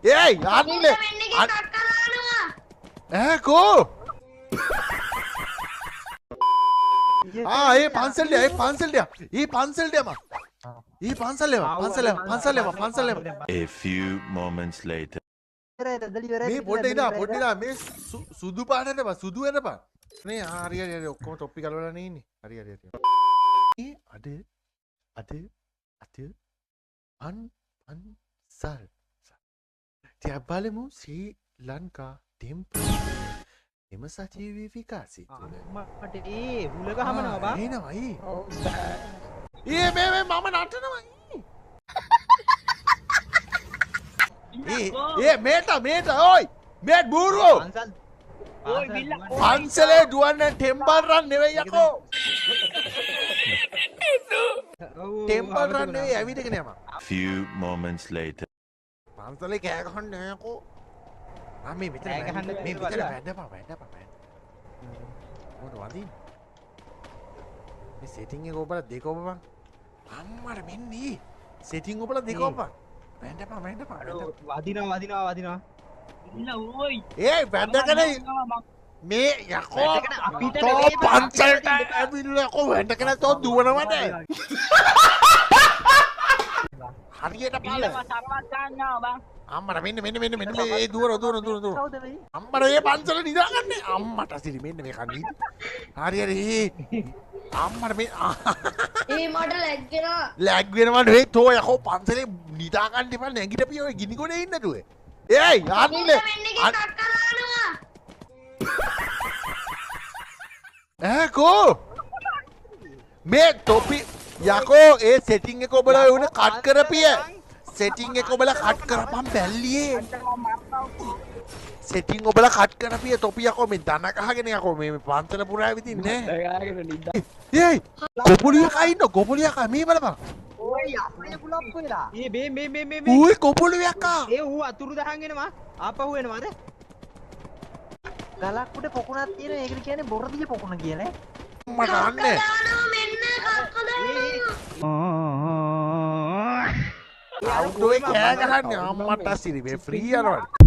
ඒයි අන්න කෝ ඒ පන්සල්ට ඒ පන්සල්ටම A few moments later. මේ පොඩ්ඩ මේ සුදු පාටට සුදු වෙනපා මේ හරි ඔක්කොම තොප්පි කලවලනේ ඉන්නේ හරි අද පන්සල් තියක් බලමු ශ්‍රී ලංකා ටෙම්පල් එම සජීවී විකාශය තුළ මට හුලක හමනවා බා එනවයි මේ මම නටනවයි මේට ඔයි මේට බූරුවෝ පන්සලේ දුවන්න ටෙම්පල් රන් නෙවෙයි යකෝ ටෙම්පල් රන් නෙවෙයි ඇවිදගෙන යම Few moments later. පන්සලේ කෑ ගහන්න යකෝ මේ මෙතන වැඳපා මොකද වදින් මේ සෙටින් එක ඔබලා දෙක ඔබපන් අම්මට මෙන්නේ සෙටින් ඔබලා දෙක ඔබපන් වැඳපා වදිනවා ඉන්න ඕයි ඒ වැඳගෙන මේ යකෝ තෝ පන්සලට ඇවිල්ලා යකෝ වැඳගෙන තෝ දුවනවද හරියට බලන්න අම්මට මෙන්න මේ දුවන අම්මට මේ පන්සල නිදාගන්නේ අම්මට සිරි මෙන්න මේ කන්නේ හරි අම්මට මේ මට ලැග් වෙනවා නෙවෙයි තෝ යකෝ පන්සලේ නිදාගන්න එපා නැගිටපිය ඔය ගිනි ගොඩේ ඉන්න දුවේ ඒයි කෝ මේ තොපි යකෝ ඒ සෙටිං එක ඔබලා වුණ කට් කරපිය සෙටිං එක ඔබලා කට් කරපම් බැල්ලියේ සෙටිං ඔබලා කට් කරපිය තොපි යකෝ මේ දන කහගෙන යකෝ මේ පන්සල පුරා විදින්නේ ඒයි කොපුලියක් අයින්න කොපුලියක් මේ බලපන් ඌයි කොපුලියක් ඌ අතුරු දහන් එනවා ආපහු එනවාද ගලක් උඩ පොකුණක් තියෙන ඒකට කියන්නේ බොරදිය පොකුණ කියලා මට අන්නේ අවුටෝේ කෑ ගහන්නේ අම්මට සිරි මේ ෆ්‍රී යනවා